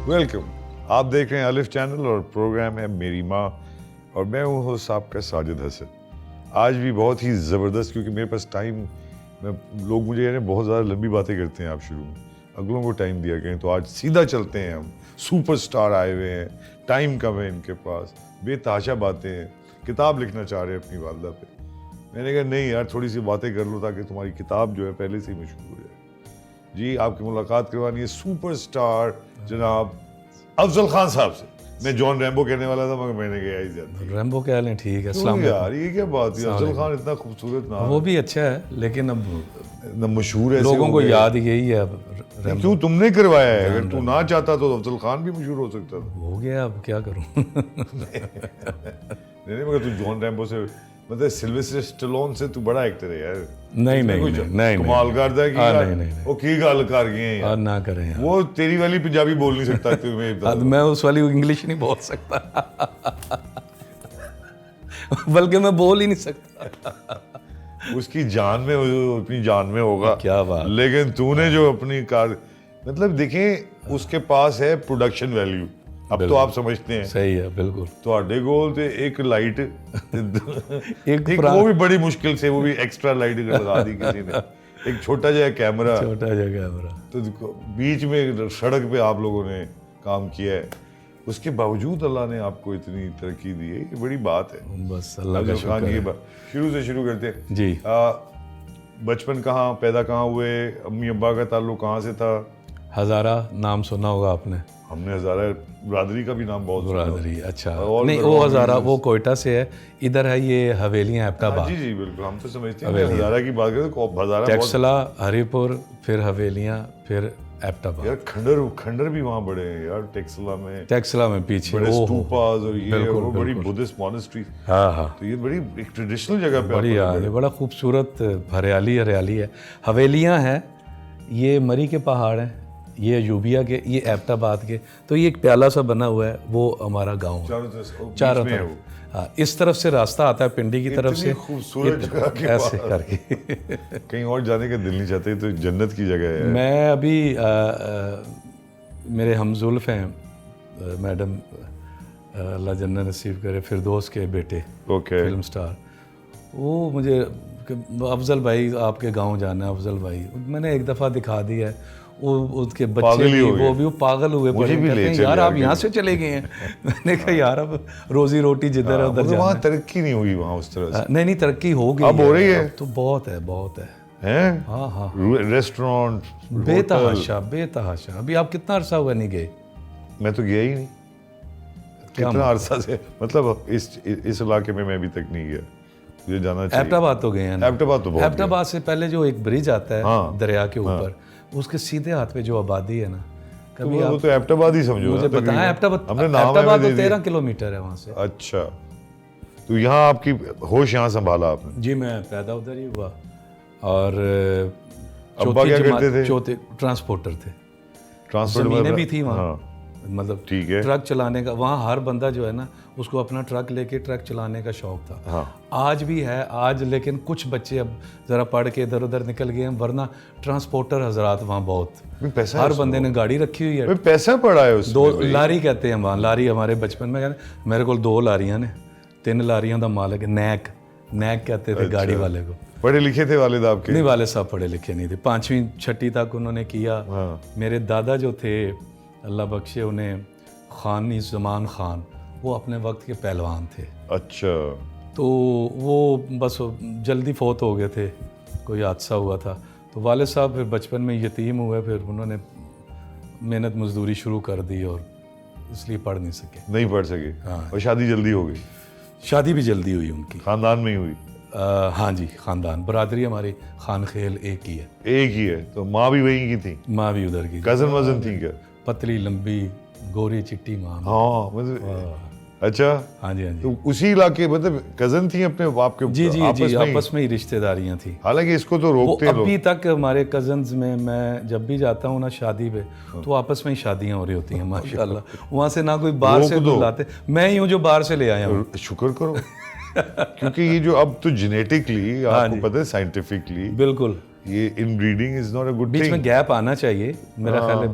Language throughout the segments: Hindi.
वेलकम। आप देख रहे हैं अलिफ चैनल और प्रोग्राम है मेरी माँ और मैं हूँ होस्ट आपका साजिद हसन। आज भी बहुत ही ज़बरदस्त, क्योंकि मेरे पास टाइम लोग मुझे यानी बहुत ज़्यादा लंबी बातें करते हैं आप शुरू में, अगलों को टाइम दिया करें, तो आज सीधा चलते हैं। हम सुपरस्टार आए हुए हैं, टाइम कम है इनके पास, बेतहाशा बातें हैं, किताब लिखना चाह रहे हैं अपनी वालदा पे। मैंने कहा नहीं यार, थोड़ी सी बातें कर लो ताकि तुम्हारी किताब जो है पहले से ही मशहूर हो जाए। जी, आपकी मुलाकात करवानी है सुपरस्टार जनाब अफजल खान साहब से। मैं जॉन रैम्बो कहने वाला था मगर मैंने कहा ही जाती रैम्बो क्या हाल है? ठीक है। क्यों यार, ये क्या बात है? अफजल खान इतना खूबसूरत नाम, वो भी अच्छा है लेकिन अब इतना मशहूर है, लोगों को याद यही है अब रैम्बो। क्यों तुमने करवाया है? अगर तू ना चाहता तो अफजल खान भी मशहूर हो सकता था। हो गया, अब क्या करूं। नहीं मगर तू जॉन रैम्बो से, मतलब सिल्वेस्टर स्टैलोन से तू बड़ा एक्टर है यार। नहीं कमाल करदा है कि यार वो की गल कर गए हैं यार, ना करें यार। वो तेरी वाली पंजाबी बोल नहीं सकता तुम्हें। मैं उस वाली इंग्लिश नहीं बोल सकता। बल्कि मैं बोल ही नहीं सकता। उसकी जान में, अपनी जान में होगा। क्या बात। लेकिन तूने जो अपनी कार, मतलब देखें उसके पास है प्रोडक्शन वैल्यू। अब तो आप समझते हैं। सही है, बिल्कुल। ਤੁਹਾਡੇ ਕੋਲ ਤੇ एक लाइट एक वो भी बड़ी मुश्किल से, वो भी एक्स्ट्रा लाइट लगा दी किसी ने, एक छोटा जगह कैमरा, तो बीच में सड़क पे आप लोगों ने काम किया है। उसके बावजूद अल्लाह ने आपको इतनी तरक्की दी है, ये बड़ी बात है। बस अल्लाह का शुक्र है। शुरू से शुरू करते हैं जी। बचपन कहाँ, पैदा कहाँ हुए, अम्मी अब्बा का ताल्लुक कहाँ से था? हजारा नाम सुना होगा आपने। हमने हजारा बिरादरी का भी नाम बहुत सुना। बिरादरी, अच्छा। नहीं, वो हजारा वो कोयटा से है, इधर है ये हवेलियां एबटाबाद। जी जी बिल्कुल, हम तो समझते हैं हजारा की बात करें तो हजारा, टेक्सला, हरिपुर, फिर हवेलियां, फिर एबटाबाद। यार खंडर भी वहाँ बड़े हैं यार, टेक्सला में पीछे बड़े स्तूपास और ये वो बड़ी बुद्धिस्ट मॉनेस्ट्री। हाँ। तो ये बड़ी एक ट्रेडिशनल जगह पे बड़ी ये बड़ा खूबसूरत हरियाली है। हवेलियां हैं, ये मरी के पहाड़ हैं, ये यूबिया के, ये एबटाबाद के। तो ये एक प्याला सा बना हुआ है, वो हमारा गांव है चारों तरफ। हाँ, इस तरफ से रास्ता आता है पिंडी की तरफ से, खूबसूरत जगह के ऐसे करके। कहीं और जाने का दिल नहीं चाहते, तो जन्नत की जगह है। मैं अभी मेरे हमजुल्फ हैं मैडम, अल्लाह जन्नत नसीब करे, फिरदौस के बेटे, फिल्म स्टार, वो मुझे अफजल भाई आपके गांव जाना है, अफजल भाई। मैंने एक दफ़ा दिखा दिया है, वो उसके बच्चे भी, वो भी पागल हुए, मुझे भी ले यार आप यहाँ से चले गए हैं। मैंने कहा यार अब रोजी रोटी जिधर है उधर जाना। वहाँ तरक्की नहीं हुई वहाँ उस तरह से। नहीं तरक्की हो गई, अब हो रही है तो बहुत है। हाँ। रेस्टोरेंट बेतहाशा। अभी आप कितना अरसा हुआ नहीं गए? मैं तो गया ही नहीं। कितना अरसा से, मतलब इस इलाके में मैं अभी तक नहीं गया, मुझे जाना चाहिए। एबटाबाद तो गए हैं। एबटाबाद से पहले जो एक ब्रिज आता है दरिया के ऊपर, उसके सीधे हाथ पे जो आबादी है ना, कभी वो तो एबटाबाद ही समझो। मुझे बताया एबटाबाद तो 13 किलोमीटर है वहाँ से। अच्छा, तो यहाँ आपकी होश यहाँ संभाला आपने? जी, मैं पैदा उधर ही हुआ। और अब्बा क्या करते थे? चौथे ट्रांसपोर्टर थे। ट्रांसपोर्टर भी थी वहाँ, मतलब ठीक है, ट्रक चलाने का। वहाँ हर बंदा जो है ना, उसको अपना ट्रक लेके ट्रक चलाने का शौक था। आज भी है आज, लेकिन कुछ बच्चे अब जरा पढ़ के इधर उधर निकल गए हैं, वरना ट्रांसपोर्टर हजरात वहाँ बहुत। पैसा हर बंदे ने गाड़ी रखी हुई है। पैसा पड़ा है उसमें। 2 लारी कहते हैं वहाँ, लारी हमारे बचपन में कहते, मेरे को 2 लारियाँ ने, 3 लारियाँ का मालिक। नैक कहते थे गाड़ी वाले को। पढ़े लिखे थे वालिद आपके? नहीं, वाले साहब पढ़े लिखे नहीं थे, 5वीं 6वीं तक उन्होंने किया। मेरे दादा जो थे अल्लाह बख्शे उन्हें, खानी ज़मान खान, वो अपने वक्त के पहलवान थे। अच्छा। तो वो बस जल्दी फौत हो गए थे, कोई हादसा हुआ था। तो वाले साहब फिर बचपन में यतीम हुए, फिर उन्होंने मेहनत मजदूरी शुरू कर दी और इसलिए पढ़ नहीं सके। हाँ। और शादी जल्दी हो गई? शादी भी जल्दी हुई उनकी। खानदान में ही हुई? हाँ जी, खानदान, बरादरी हमारी खान खेल एक ही है। तो माँ भी वहीं की थी? माँ भी उधर की। कजन वजन थी क्या? पतली लंबी गोरी चिट्टी माँ। हाँ, मतलब अच्छा। हाँ जी। तो उसी इलाके, मतलब कजन थी अपने बाप के? जी, आपस में ही रिश्तेदारियां थी। हालांकि इसको तो रोकते लोग अभी तक। हमारे कजन्स में मैं जब भी जाता हूँ ना शादी पे, तो आपस में ही शादियां हो रही होती हैं माशाल्लाह। वहाँ से ना कोई बाहर से बुलाते, मैं ही हूँ जो बाहर से ले आया हूँ। शुक्र करो। क्योंकि ये जो अब तो जेनेटिकली आपको पता है, साइंटिफिकली बिल्कुल, ये inbreeding is not a good thing. बीच में गैप आना चाहिए मेरा ख्याल है,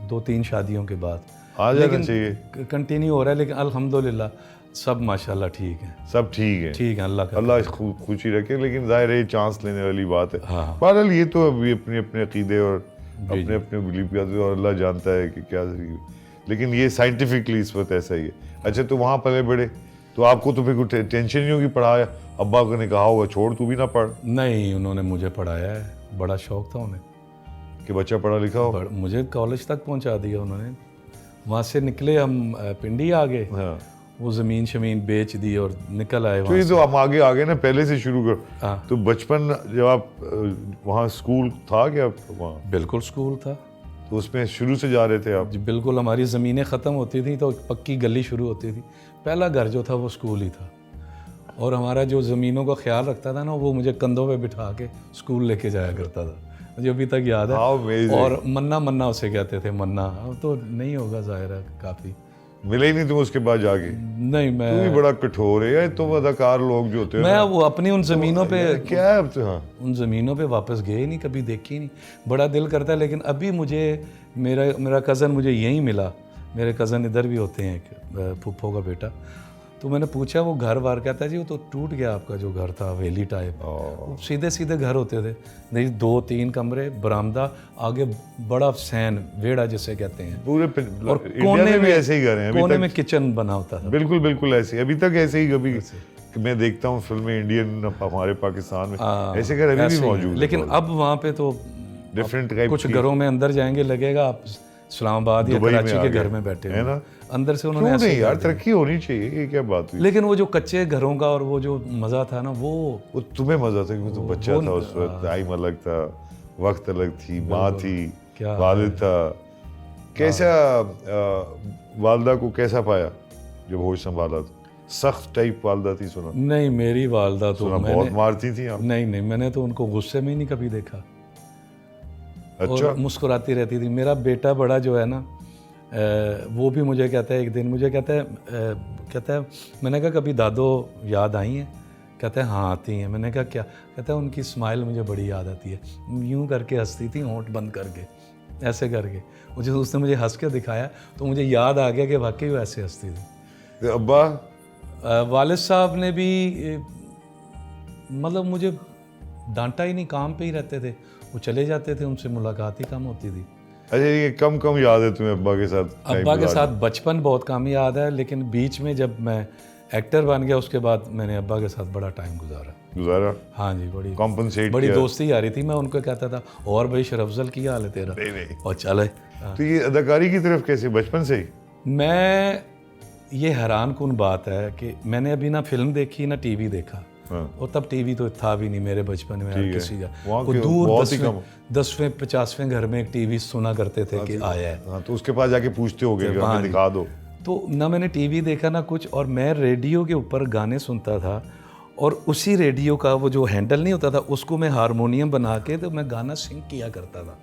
2-3 शादियों के बाद। आ जाना चाहिए। कंटिन्यू हो रहा है, लेकिन अल्हम्दुलिल्लाह सब माशाल्लाह ठीक है, सब ठीक है, ठीक है, अल्लाह का अल्लाह खुशी रखे। लेकिन जाहिर है चांस लेने वाली बात है। हाँ। बहरहाल ये तो अभी अपने अपने अकीदे और अपने अपने बिलीफ और अल्लाह जानता है कि क्या, लेकिन ये साइंटिफिकली इस वक्त ऐसा ही है। अच्छा, तो वहाँ पले बड़े तो आपको तो फिर कोई टेंशन नहीं होगी, पढ़ाया अब्बा को ने कहा होगा छोड़ तू भी ना पढ़? नहीं, उन्होंने मुझे पढ़ाया है, बड़ा शौक था उन्हें कि बच्चा पढ़ा लिखा हो। मुझे कॉलेज तक पहुंचा दिया उन्होंने। वहाँ से निकले हम पिंडी आ गए। हाँ। वो ज़मीन शमीन बेच दी और निकल आए तो वहाँ ये से। तो हम आगे आगे ना पहले से शुरू करो। हाँ। तो बचपन जब आप वहाँ स्कूल था क्या वहाँ? बिल्कुल स्कूल था। तो उसमें शुरू से जा रहे थे आप? जी बिल्कुल, हमारी ज़मीनें ख़त्म होती थी तो पक्की गली शुरू होती थी। पहला घर जो था वो स्कूल ही था, और हमारा जो ज़मीनों का ख्याल रखता था ना, वो मुझे कंधों पे बिठा के स्कूल लेके जाया करता था, मुझे अभी तक याद है। और मन्ना मन्ना उसे कहते थे, मन्ना। अब तो नहीं होगा ज़ाहिर है, काफ़ी मिले ही नहीं तुम उसके बाद जाके? नहीं, मैं तू भी बड़ा कठोर है यार, तुम अदाकार लोग जो होते हैं। मैं वो अपनी उन ज़मीनों पे क्या है अब तो? हाँ, उन ज़मीनों पे वापस गए ही नहीं, कभी देखी नहीं। बड़ा दिल करता है, लेकिन अभी मुझे मेरा कज़न मुझे यहीं मिला। मेरे कज़न इधर भी होते हैं, एक फूफो का बेटा। तो मैंने पूछा वो घर वार, कहता है जी वो तो टूट गया आपका जो घर था, हवेली टाइप। सीधे सीधे घर होते थे, नहीं 2-3 कमरे, बरामदा, आगे बड़ा सैन वेड़ा जिसे कहते हैं, पूरे और इंडिया में भी ऐसे ही घर हैं। कोने में किचन बना होता था। बिल्कुल बिल्कुल ऐसे, अभी तक ऐसे ही। कभी मैं देखता हूँ फिल्में इंडियन हमारे पाकिस्तान में ऐसे घर अभी भी मौजूद है। लेकिन अब वहाँ पे तो डिफरेंट टाइप, कुछ घरों में अंदर जाएंगे लगेगा आप इस्लामाबाद या कराची के घर में बैठे है ना। अंदर से उन्होंने ऐसे नहीं यार, तरक्की होनी चाहिए, ये क्या बात हुई? लेकिन वो जो कच्चे घरों का और वो जो मज़ा था ना, वो तुम्हें मज़ा था क्योंकि तुम बच्चा था उस वक्त, टाइम अलग था, वक्त अलग थी, माँ थी, वालिद था। कैसा वालदा को कैसा पाया जब होश संभाला? तो सख्त टाइप वालदा थी सुना? नहीं, मेरी वालदा तो बहुत मारती थी आप? नहीं, मैंने तो उनको गुस्से में ही नहीं कभी देखा। अच्छा। और मुस्कुराती रहती थी। मेरा बेटा बड़ा जो है ना, वो भी मुझे कहता है, एक दिन मुझे कहता है मैंने कहा कभी दादो याद आई हैं? कहता है हाँ आती हैं। मैंने कहा क्या? कहता है उनकी स्माइल मुझे बड़ी याद आती है, यूं करके हंसती थी, होंठ बंद करके, ऐसे करके। उसने मुझे हंस के दिखाया तो मुझे याद आ गया कि वाकई वो ऐसे हंसती थी। अब्बा वालिद साहब ने भी मतलब मुझे डांटा ही नहीं, काम पे ही रहते थे, वो चले जाते थे, उनसे मुलाकात ही कम होती थी। अच्छा, ये कम याद है तुम्हें अब्बा के साथ? अब्बा के साथ बचपन बहुत कम याद है, लेकिन बीच में जब मैं एक्टर बन गया उसके बाद मैंने अब्बा के साथ बड़ा टाइम गुजारा। हाँ जी, बड़ी दोस्ती आ रही थी। मैं उनको कहता था और भाई शरफजल की हाल है तेरा? नहीं। और चले। तो ये अदाकारी की तरफ कैसे बचपन से ही? मैं, ये हैरान कुन बात है कि मैंने अभी ना फिल्म देखी ना टीवी देखा। और तब टीवी तो था भी नहीं मेरे बचपन में, हर किसी का कोई दूर 10वें 50वें घर में एक टीवी सुना करते थे कि आया है। हाँ, तो उसके पास जाके पूछते होगे कि हमें दिखा दो। तो ना मैंने टीवी देखा ना कुछ, और मैं रेडियो के ऊपर गाने सुनता था, और उसी रेडियो का वो जो हैंडल नहीं होता था उसको मैं हारमोनियम बना के तो मैं गाना सिंग किया करता था।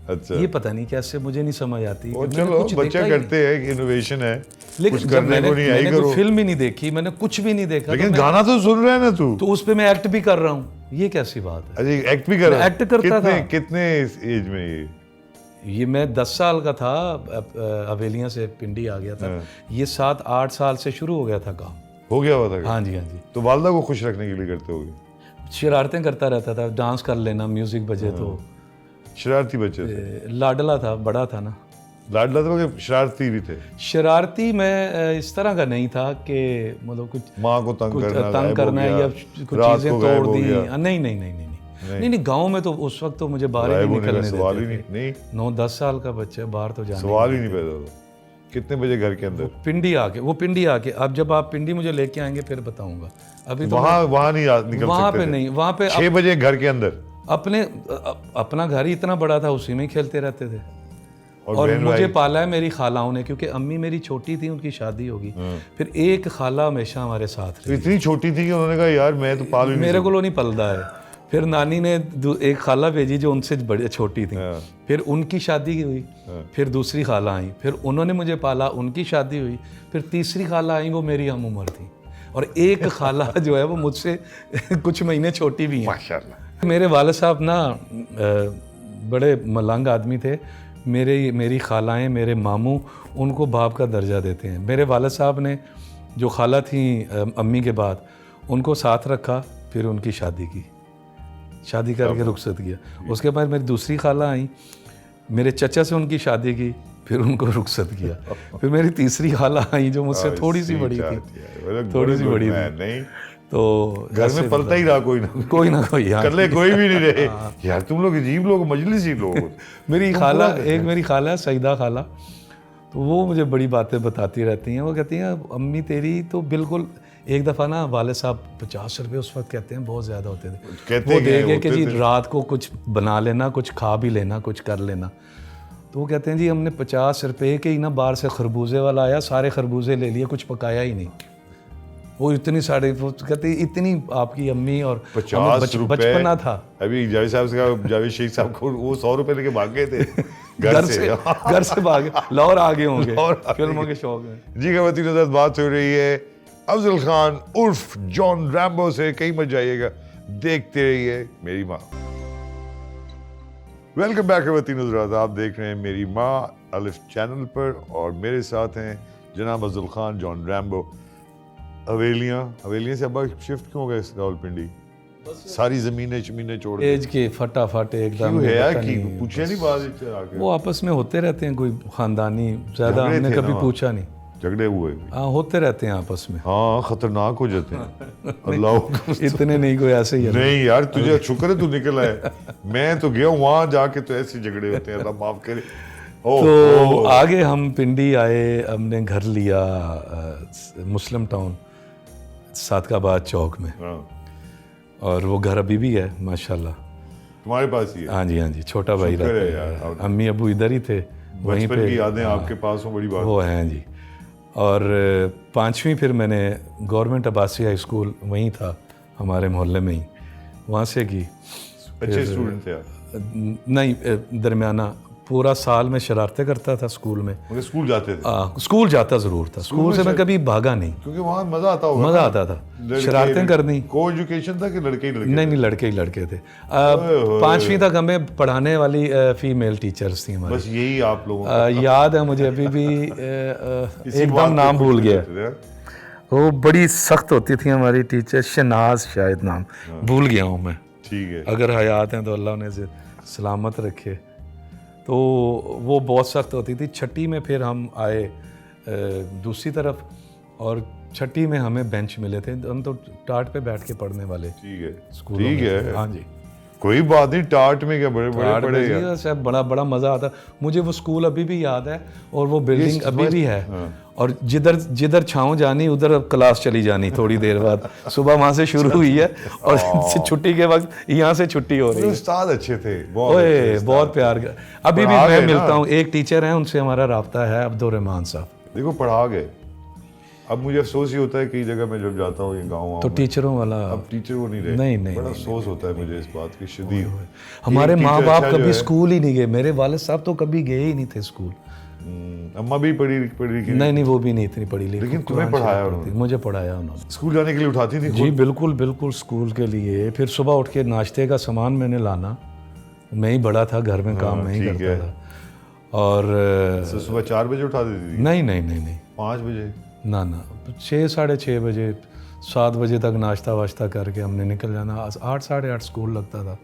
अच्छा। ये पता नहीं कैसे, मुझे नहीं समझ आती। चलो बच्चे करते हैं, इनोवेशन है, लेकिन कुछ करने को नहीं आई करो। तो फिल्म ही नहीं देखी, मैंने कुछ भी नहीं देखा, लेकिन गाना तो सुन रहा है ना तू, तो उस पे मैं एक्ट भी कर रहा हूँ। ये कैसी बात है? अच्छा, एक्ट भी कर रहा है? एक्ट करता था। कितने एज में? ये मैं 10 साल का था, हवेलियाँ से पिंडी आ गया था। ये 7-8 साल से शुरू हो गया था काम। हो गया हुआ था? हाँ जी। तो वालदा को खुश रखने के लिए करते होगे? शरारतें करता रहता था, डांस कर लेना, म्यूजिक बजे तो। शरारती बच्चे थे? लाडला था, बड़ा था ना। लाडला था कि शरारती भी थे? शरारती मैं इस तरह का नहीं था कि मतलब कुछ माँ को तंग करना या कुछ चीजें तोड़ दी। नहीं, गांव में तो उस वक्त तो मुझे बाहर ही नहीं निकलने देते थे। 9-10 साल का बच्चा बाहर तो जाने सवाल ही नहीं पैदा होता। कितने बजे घर के अंदर? पिंडी आके अब जब आप पिंडी मुझे लेके आएंगे फिर बताऊंगा। अभी तो वहाँ नहीं निकल सकते? वहाँ पे नहीं, वहाँ पे 6 बजे घर के अंदर? अपना घर ही इतना बड़ा था, उसी में ही खेलते रहते थे। और मुझे पाला है मेरी खालाओं ने, क्योंकि अम्मी मेरी छोटी थी, उनकी शादी होगी, फिर एक खाला हमेशा हमारे साथ रही। इतनी छोटी थी कि उन्होंने कहा यार मैं तो पाल मेरे को नहीं पलदा है। फिर नानी ने एक खाला भेजी जो उनसे बड़ी छोटी थी, फिर उनकी शादी हुई, फिर दूसरी खाला आई, फिर उन्होंने मुझे पाला, उनकी शादी हुई, फिर तीसरी खाला आई, वो मेरी हम उम्र थी, और एक खाला जो है वो मुझसे कुछ महीने छोटी भी है। माशाल्लाह। मेरे वाले साहब ना बड़े मलंग आदमी थे, मेरी खालाएँ, मेरे मामू उनको बाप का दर्जा देते हैं। मेरे वालिद साहब ने जो खाला थी अम्मी के बाद, उनको साथ रखा, फिर उनकी शादी की, शादी करके रुखसत किया। उसके बाद मेरी दूसरी खाला आई, मेरे चचा से उनकी शादी की, फिर उनको रुखसत किया। फिर मेरी तीसरी खाला आई जो मुझसे थोड़ी सी बड़ी थी, थोड़ी सी बड़ी थी। तो घर में पलता ही रहा कोई ना कोई, करले कोई भी नहीं रहे। यार तुम लोग अजीब लोग, मजलिसी लोग। मेरी खाला, एक मेरी खाला है सईदा खाला, तो वो मुझे बड़ी बातें बताती रहती हैं। वो कहती हैं अम्मी तेरी तो बिल्कुल, एक दफ़ा ना वाले साहब 50 रुपये उस वक्त कहते हैं बहुत ज़्यादा होते थे, वो दे गए कि जी रात को कुछ बना लेना, कुछ खा भी लेना, कुछ कर लेना। तो वो कहते हैं जी हमने 50 रुपये के ही ना, बाहर से खरबूजे वाला आया, सारे खरबूजे ले लिए, कुछ पकाया ही नहीं। वो इतनी सारे, वो कहते इतनी आपकी अम्मी और 50 बचपना था। अभी जावेद साहब का, जावेद शेख साहब को वो 100 रुपये लेके भाग गए थे घर से भागे, लाहौर आ गए होंगे फिल्मों के शौक में। जी खवातीन हज़रात, बात हो रही है अफजल खान उर्फ जॉन रैम्बो से। कहीं मत जाइएगा, देखते रहिए मेरी माँ। वेलकम बैक खवातीन हज़रात, आप देख रहे हैं मेरी माँ अलिफ चैनल पर, और मेरे साथ हैं जनाब अफजल खान जॉन रैम्बो। हवेलियाँ से अब शिफ्ट क्यों हो गए रावलपिंडी? सारी जमीनें छोड़ एज के फटाफट एकदम है यार, की पूछे नहीं बात? वो आपस में होते रहते हैं, कोई खानदानी, ज्यादा हमने कभी पूछा नहीं। झगड़े हुए? हाँ, होते रहते हैं आपस में। हाँ, खतरनाक हो जाते हैं। अल्लाह इतने नहीं, कोई ऐसे ही नहीं यार, तुझे शुक्र है तू निकल आया। मैं तो गया वहां जाके तो ऐसे झगड़े होते हैं, अल्लाह माफ करे। तो आगे हम पिंडी आए, हमने घर लिया मुस्लिम टाउन सादकाबाद चौक में, और वो घर अभी भी है माशाल्लाह। तुम्हारे पास ही है? हाँ जी, हाँ जी, छोटा भाई रहता है, अम्मी अबू इधर ही थे, वहीं पे की यादें आपके पास हो, बड़ी बात वो हैं जी। और 5वीं फिर मैंने गवर्नमेंट अब्बासी हाई स्कूल वहीं था हमारे मोहल्ले में ही, वहाँ से की। अच्छे स्टूडेंट थे आप? नहीं, दरमियाना। पूरा साल में शरारतें करता था स्कूल में। मतलब स्कूल जाते थे? स्कूल जाता ज़रूर था, स्कूल से मैं कभी भागा नहीं, क्योंकि वहाँ मज़ा आता होगा। मज़ा आता था शरारतें करनी। को एजुकेशन था कि लड़के ही लड़के? नहीं, लड़के ही लड़के थे। 5वीं तक हमें पढ़ाने वाली फीमेल टीचर्स थी हमारी। बस यही आप लोगों याद है मुझे अभी भी, एकदम नाम भूल गया। वो बड़ी सख्त होती थी हमारी टीचर, शनाज शायद नाम, भूल गया हूँ मैं। ठीक है, अगर हयात हैं तो अल्लाह उन्हें सलामत रखे। तो वो बहुत सख्त होती थी। 6ठी में फिर हम आए दूसरी तरफ, और 6ठी में हमें बेंच मिले थे, हम तो टाट पे बैठ के पढ़ने वाले। ठीक है, स्कूल, ठीक है, हाँ जी, कोई बात नहीं। टाट में क्या बड़े पड़े सब, बड़ा मज़ा आता। मुझे वो स्कूल अभी भी याद है, और वो बिल्डिंग अभी भी है। और जिधर छाँव जानी उधर क्लास चली जानी थोड़ी देर बाद। सुबह वहाँ से शुरू हुई है, और छुट्टी के वक्त यहाँ से छुट्टी हो रही है। उस्ताद अच्छे थे, बहुत प्यार का। अभी भी मैं मिलता हूँ, एक टीचर हैं, उनसे हमारा राब्ता है, अब्दुल रहमान साहब। देखो पढ़ा गए। अब मुझे अफसोस ही होता है कई जगह मैं जब जाता हूँ ये गाँव, तो टीचरों वाला, अब टीचर वो नहीं रहे। नहीं, बड़ा अफसोस होता है मुझे इस बात की शदीद। हमारे माँ बाप कभी स्कूल ही नहीं गए, मेरे वालिद साहब तो कभी गए ही नहीं थे स्कूल। अम्मा भी पढ़ी लिखी? नहीं, वो भी नहीं इतनी पढ़ी लिखी। लेकिन तुम्हें पढ़ाया उन्होंने? मुझे पढ़ाया उन्होंने। स्कूल जाने के लिए उठाती थी? जी बिल्कुल स्कूल के लिए। फिर सुबह उठ के नाश्ते का सामान मैंने लाना, मैं ही बड़ा था घर में, काम मैं ही करता था। और सुबह 4 बजे उठा देती थी? नहीं 5 बजे? ना 6 साढ़े 6 बजे, 7 बजे तक नाश्ता वाश्ता करके हमने निकल जाना। 8 साढ़े 8 स्कूल लगता था।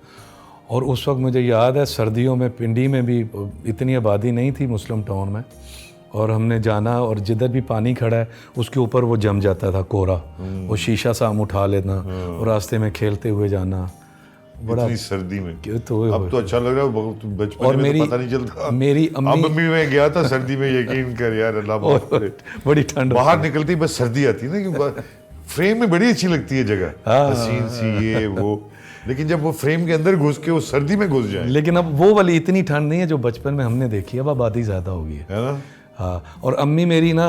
और उस वक्त मुझे याद है सर्दियों में पिंडी में भी इतनी आबादी नहीं थी मुस्लिम टाउन में, और हमने जाना, और जिधर भी पानी खड़ा है उसके ऊपर वो जम जाता था कोरा, वो शीशा सा हम उठा लेना, और रास्ते में खेलते हुए जाना। बड़ा सर्दी में तो अब तो अच्छा लग रहा है, बचपन और में मेरी, तो पता नहीं चलता। मेरी अम्मी मैं गया था सर्दी में, यकीन कर यार, अल्लाह माफ करे, बड़ी ठंड, बाहर निकलती बस सर्दी आती है ना, कि फ्रेम में बड़ी अच्छी लगती है जगह, हसीन सी ये वो, लेकिन जब वो फ्रेम के अंदर घुस के वो सर्दी में घुस जाए। लेकिन अब वो वाली इतनी ठंड नहीं है जो बचपन में हमने देखी है, अब आबादी ज़्यादा हो गई है ना। हाँ, और अम्मी मेरी ना,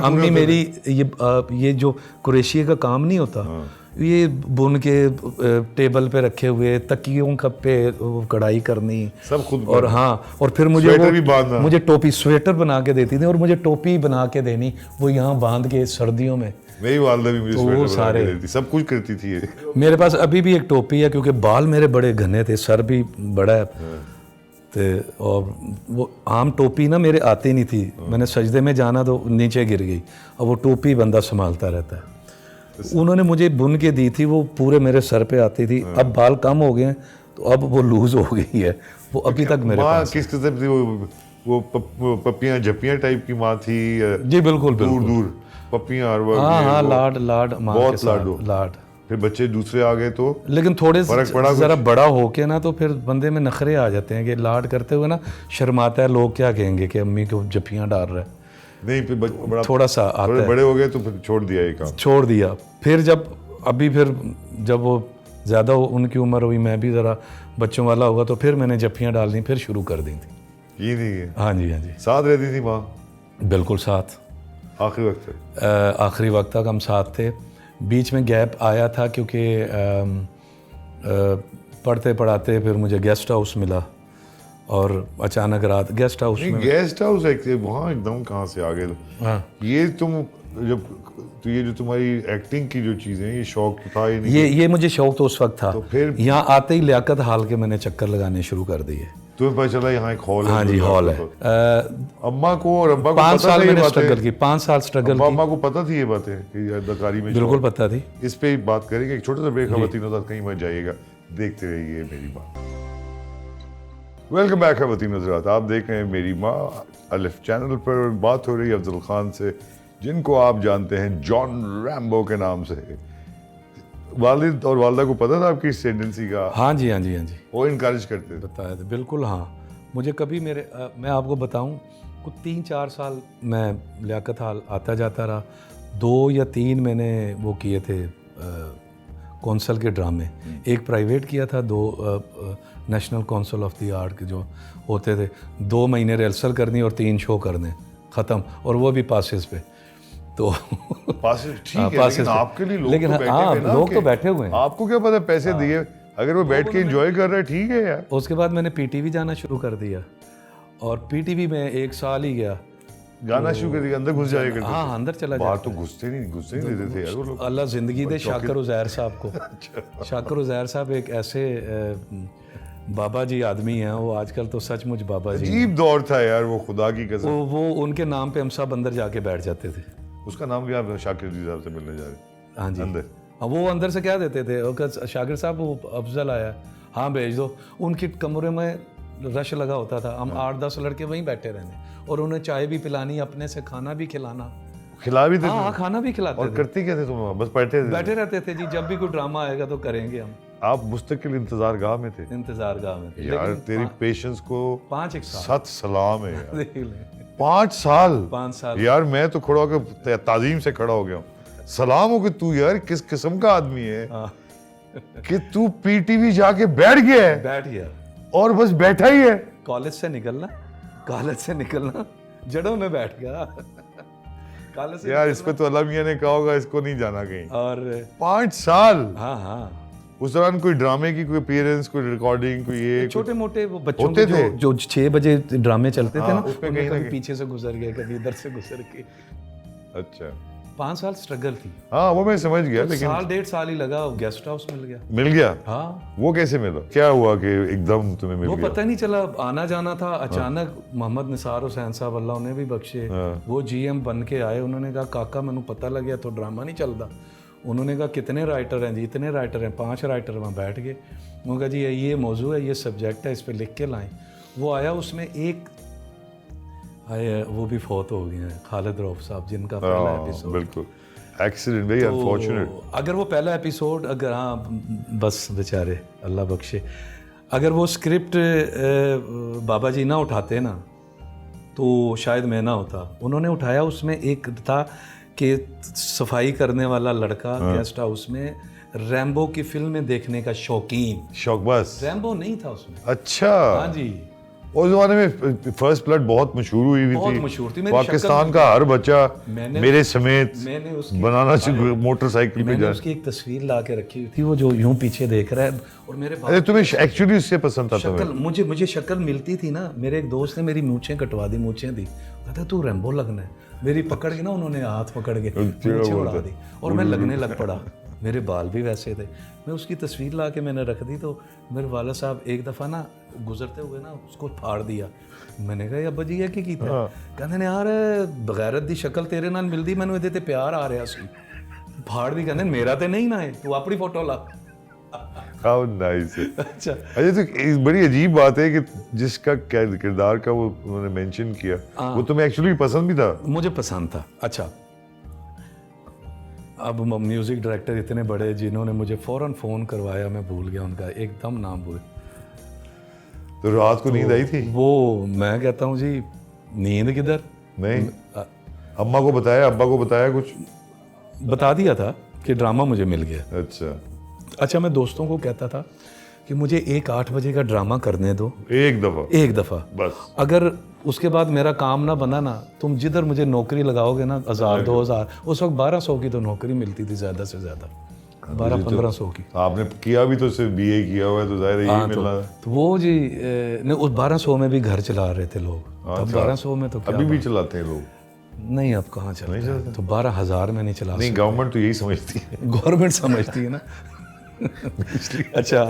अम्मी मेरी ये जो कुरेशिये का काम नहीं होता, ये बुन के टेबल पे रखे हुए तकियों का पे कढ़ाई करनी सब खुद, और हाँ, और फिर मुझे टोपी स्वेटर बना के देती थी, और मुझे टोपी बना के देनी, वो यहाँ बांध के सर्दियों में। मेरी वालदा भी मुझे स्वेटर बना के देती, सब कुछ करती थी ये। मेरे पास अभी भी एक टोपी है, क्योंकि बाल मेरे बड़े घने थे, सर भी बड़ा है, तो और वो आम टोपी ना मेरे आती नहीं थी, मैंने सजदे में जाना तो नीचे गिर गई, और वो टोपी बंदा संभालता रहता है। उन्होंने मुझे बुन के दी थी, वो पूरे मेरे सर पे आती थी। अब बाल कम हो गए हैं तो अब वो लूज हो गई है, वो अभी तक मेरे पास। किस किस्म की वो पप्पियां झप्पियां टाइप की माँ थी? जी बिल्कुल दूर दूर पप्पियां और वो हाँ लाड माँ के साथ लाड। फिर बच्चे दूसरे आ गए तो लेकिन थोड़े ज़रा बड़ा हो के ना तो फिर बंदे में नखरे आ जाते हैं कि लाड करते हुए ना शर्माता है, लोग क्या कहेंगे कि अम्मी को जफ्फियाँ डाल रहा है। नहीं, फिर बड़ा थोड़ा सा आता है, बड़े हो गए तो फिर छोड़ दिया ये काम। छोड़ दिया। फिर जब वो ज़्यादा उनकी उम्र हुई, मैं भी ज़रा बच्चों वाला होगा, तो फिर मैंने जफ्फियाँ डालनी फिर शुरू कर दी थी। ये नहीं है? हाँ जी। साथ रहती थी माँ? बिल्कुल साथ, आखिरी वक्त तक। आखिरी वक्त तक हम साथ थे। बीच में गैप आया था क्योंकि पढ़ते पढ़ाते फिर मुझे गेस्ट हाउस मिला, और अचानक रात गेस्ट हाउस में। गेस्ट हाउस वहाँ एकदम कहाँ से आ गए? हाँ, ये तुम जब तो ये जो तुम्हारी एक्टिंग की जो चीज़ें, ये शौक था? ये मुझे शौक तो उस वक्त था, तो फिर यहाँ आते ही लियाकत हाल के मैंने चक्कर लगाने शुरू कर दिए। तुम्हें पता चला यहाँ एक हॉल है? हाँ जी, हॉल है। अम्मा को और अब्बा को 5 साल मैंने स्ट्रगल की, 5 साल स्ट्रगल की। अम्मा को पता थी ये बातें कि अदाकारी में? बिल्कुल पता थी। इस पे बात करेंगे, एक छोटा सा ब्रेक। खवातीनो हज़रात कहीं मत जाइएगा, देखते रहिए मेरी माँ। वेलकम बैक खवातीनो हज़रात, आप देख रहे हैं मेरी माँ अलिफ चैनल पर। बात हो रही है अफजल खान से, जिनको आप जानते हैं जॉन रैम्बो के नाम से। वालिद और वालदा को पता था आपकी इस टेंडेंसी का? हाँ जी। वो इनकरेज करते थे? बताया था बिल्कुल। हाँ, मुझे कभी मैं आपको बताऊं, कुछ 3-4 साल मैं लियाकत हाल आता जाता रहा। 2 या 3 मैंने वो किए थे कौंसल के ड्रामे। एक प्राइवेट किया था, 2 national council of the art के जो होते थे। 2 महीने रिहर्सल करनी और 3 शो करने, ख़त्म, और वो भी पासेस पे। तो पासेस ठीक है, लेकिन आपके लिए लोग तो बैठे हुए हैं। आपको क्या पता पैसे दिए, अगर वो बैठ के एंजॉय कर रहे हैं, ठीक है यार। उसके बाद मैंने पीटीवी जाना शुरू कर दिया, और पीटीवी में 1 साल ही गया। जाना शुरू कर दिया, अंदर घुस जाया करते? हाँ, अंदर चला जाता। बाहर तो घुसते नहीं देते थे यार वो लोग। अल्लाह जिंदगी दे शाकिर उज़ैर साहब को। शाकिर उज़ैर साहब एक ऐसे बाबा जी आदमी हैं, वो आजकल तो सचमुच बाबा जी। अजीब दौर था यार वो, खुदा की कसम। वो उनके नाम पे हम सब अंदर जाके बैठ जाते थे। उसका नाम क्या? शाकिर जी साहब से मिलने जा रहे? हाँ जी, अंदर। वो अंदर से क्या देते थे, शाकिर साहब वो अफजल आया, हाँ भेज दो। उनके कमरे में रश लगा होता था, हम 8-10 लड़के वहीं बैठे रहने, और उन्हें चाय भी पिलानी, अपने से खाना भी खिला भी थे। हाँ, खाना भी खिलाते और करते क्या थे तुम? बस बैठे रहते थे जी। जब भी कोई ड्रामा आएगा तो करेंगे हम। आप मुस्तकिल इंतजार गाह में थे? इंतजार गाह में थे यार। तेरी पेशेंस को 5 साल सत सलाम है यार। 5 साल यार, मैं तो खड़ा होकर ताजीम से खड़ा हो गया हूँ। सलाम हो कि तू यार किस किस्म का आदमी है कि तू पीटीवी जाके बैठ गया और बस बैठा ही है। कॉलेज से निकलना जड़ों में बैठ गया। कॉलेज से यार, इस पे तो अल्लाह मियां ने कहा होगा इसको नहीं जाना कहीं। और 5 साल। हाँ। उस दौरान कोई ड्रामे की कोई अपीयरेंस, कोई रिकॉर्डिंग, कोई ये छोटे मोटे वो बच्चों के जो 6 बजे ड्रामे चलते थे ना, उसमें कभी पीछे से गुजर गए, कभी इधर से गुजर के। अच्छा, 5 साल स्ट्रगल थी। हाँ, वो मैं समझ गया, लेकिन 1.5 साल ही लगा। गेस्ट हाउस मिल गया। हाँ। वो कैसे मिला? क्या हुआ कि एकदम तुम्हें मिल गया? वो पता नहीं चला, आना जाना था। अचानक मोहम्मद निसार हुसैन साहब, अल्लाह उन्हें भी बख्शे, वो जीएम बन के आए। उन्होंने कहा काका मैनू पता लग गया तो ड्रामा नहीं चलता। उन्होंने कहा कितने राइटर हैं जी? इतने राइटर हैं, 5 राइटर वहाँ बैठ गए। उन्होंने कहा जी ये मौजू है, ये सब्जेक्ट है, इस पर लिख के लाएं। वो आया, उसमें एक आया, वो भी फौत हो गए हैं, खालिद रऊफ साहब, जिनका पहला एपिसोड। बिल्कुल, एक्सीडेंट, वेरी अनफॉर्चुनेट। अगर वो पहला एपिसोड, अगर हाँ बस बेचारे अल्लाह बख्शे, अगर वो स्क्रिप्ट बाबा जी ना उठाते ना तो शायद मैं ना होता। उन्होंने उठाया। उसमें एक था कि सफाई करने वाला लड़का गेस्ट हाउस में रैम्बो की फिल्में देखने का शौक, बस रैम्बो नहीं था उसमें। अच्छा। हाँ जी। उस जमाने में फर्स्ट ब्लड बहुत मशहूर हुई थी। पाकिस्तान का हर बच्चा मेरे समेत बनाना मोटरसाइकिल पे जा। उसकी एक तस्वीर ला के रखी हुई थी, वो जो यूं पीछे देख रहा है। और मेरे अरे तुम्हें एक्चुअली उससे पसंद था? शक्ल मुझे शक्ल मिलती थी ना। मेरे एक दोस्त ने मेरी मूंछें कटवा दी, मूंछें दी, कहता तू रैम्बो लगना है। मेरी पकड़ के ना, उन्होंने हाथ पकड़ के मूंछें उड़ा दी और मैं लगने लग पड़ा। मेरे बाल भी वैसे थे। मैं उसकी तस्वीर ला के मैंने रख दी, तो मेरे वाला साहब एक दफ़ा ना गुजरते हुए ना उसको फाड़ दिया। मैंने कहा अब्बा जी की कीता? कहते ने यार बगैरत दी शक्ल तेरे नाल मिलदी, मैनू इहदे ते प्यार आ रहा सी, फाड़ दी। कहते मेरा ते नहीं ना है, तू अपनी फोटो ला। How nice है। अच्छा तो एक बड़ी अजीब बात है कि जिसका किरदार का वो उन्होंने मेंशन किया, वो तुम्हें एक्चुअली पसंद भी था? मुझे पसंद था। अच्छा, अब म्यूज़िक डायरेक्टर इतने बड़े जिन्होंने मुझे फ़ौरन फ़ोन करवाया, मैं भूल गया उनका एकदम नाम भूल। तो रात को नींद आई थी? वो मैं कहता हूँ जी, नींद किधर? नहीं, अम्मा को बताया, अब्बा को बताया कुछ? बता दिया था कि ड्रामा मुझे मिल गया। अच्छा, मैं दोस्तों को कहता था कि मुझे 8 बजे का ड्रामा करने दो, एक दफ़ा बस। अगर उसके बाद मेरा काम ना बना ना, तुम जिधर मुझे नौकरी लगाओगे ना, 1000-2000, उस वक्त 1200 की तो नौकरी मिलती थी ज़्यादा से ज़्यादा, 1200-1500 की। आपने किया भी तो सिर्फ BA किया हुआ है, तो जाहिर है यही मिलना है। तो वो जी नहीं, उस 1200 में भी घर चला रहे थे लोग। तब 1200 में तो क्या अभी भी चलाते हैं लोग? नहीं, अब कहाँ चलते हैं, तो 12,000 में नहीं चला। नहीं, गवर्नमेंट तो यही समझती है। गवर्नमेंट समझती है ना। अच्छा,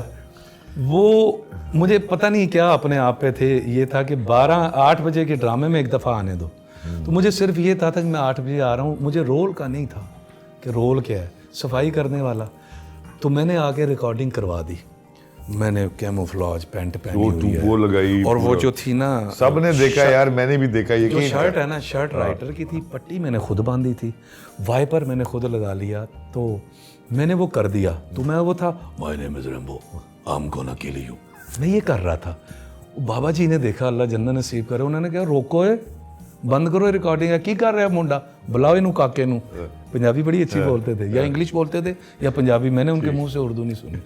वो मुझे पता नहीं क्या अपने आप पे थे, ये था कि 8 बजे के ड्रामे में एक दफ़ा आने दो। तो मुझे सिर्फ ये था कि मैं 8 बजे आ रहा हूँ, मुझे रोल का नहीं था कि रोल क्या है, सफाई करने वाला। तो मैंने आके रिकॉर्डिंग करवा दी, मैंने कैमोफ्लेज पैंट पहनी हुई है, वो लगाई, और वो जो थी ना, सबने देखा यार, मैंने भी देखा। ये जो शर्ट है ना, शर्ट राइटर की थी, पट्टी मैंने खुद बांधी थी, वाइपर मैंने खुद लगा लिया, तो मैंने वो कर दिया। तो मैं वो था, my name is Rambo, I am gonna kill you, मैं ये कर रहा था। बाबा जी ने देखा, अल्लाह जन्नत नसीब करे, उन्होंने कहा रोको है, बंद करो रिकॉर्डिंग है, की कर रहा है मुंडा, बुलाओ इनू काके नू। पंजाबी बड़ी अच्छी बोलते थे, या इंग्लिश बोलते थे या पंजाबी, मैंने उनके मुंह से उर्दू नहीं सुनी।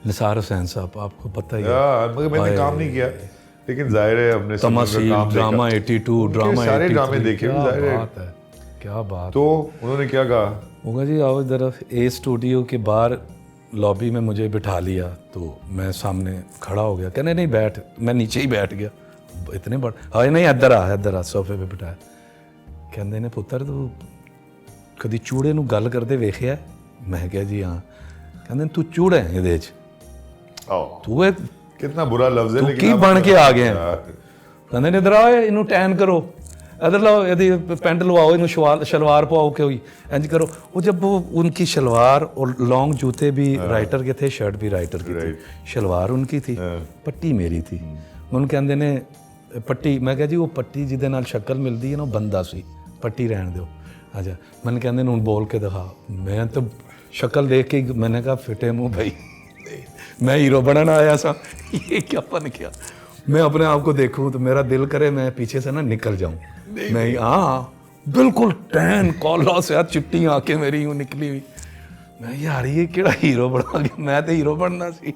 निसार हुसैन साहब, आपको पता ही है, मैंने काम नहीं किया, लेकिन जाहिर है हमने तमाशील, ड्रामा 82, ड्रामा सारे ड्रामे देखे, जाहिर है। क्या बात। तो उन्होंने क्या कहा? होगा जी, आओ इधर। ए स्टूडियो के बाहर लॉबी में मुझे बिठा लिया, तो मैं सामने खड़ा हो गया, कहने नहीं बैठ, मैं नीचे ही बैठ गया, इतने बड़े, हाँ नहीं इधर आ, सोफे पे बिठाया। कहते ने पुत्र तू कभी चूड़े नू गल करते वेखिया? मैं क्या जी हाँ। कहते तू चूड़ा है ये, तू है, कितना बुरा लफ्ज़ है, तू लेकिन की बन के आ गया। कहते ने इधर आओ, इनू टैन करो, इधर लाओ, यदि पेंट लवाओ, इनू शलवार पाओ, के हुई इंज करो। वो जब वो उनकी शलवार और लॉन्ग जूते भी राइटर के थे, शर्ट भी राइटर की थी, शलवार उनकी थी, पट्टी मेरी थी। उन्होंने कहते ने पट्टी, मैं कहा जी वो पट्टी जिदे नाल शक्ल मिलती है ना, बंदा सी, पट्टी रहन दो। अच्छा, मैंने कहते हूँ बोल के दिखा, मैं तो शक्ल देख के मैंने कहा फिटे मुँह भाई, मैं हीरो बनना आया सा, ये क्या बन गया। मैं अपने आप को देखूं तो मेरा दिल करे मैं पीछे से ना निकल जाऊं। नहीं, हाँ बिल्कुल टैन कॉला से चिट्टी आके मेरी यूं निकली हुई। मैं यार ये केड़ा हीरो बना गया, मैं तो हीरो बनना सी।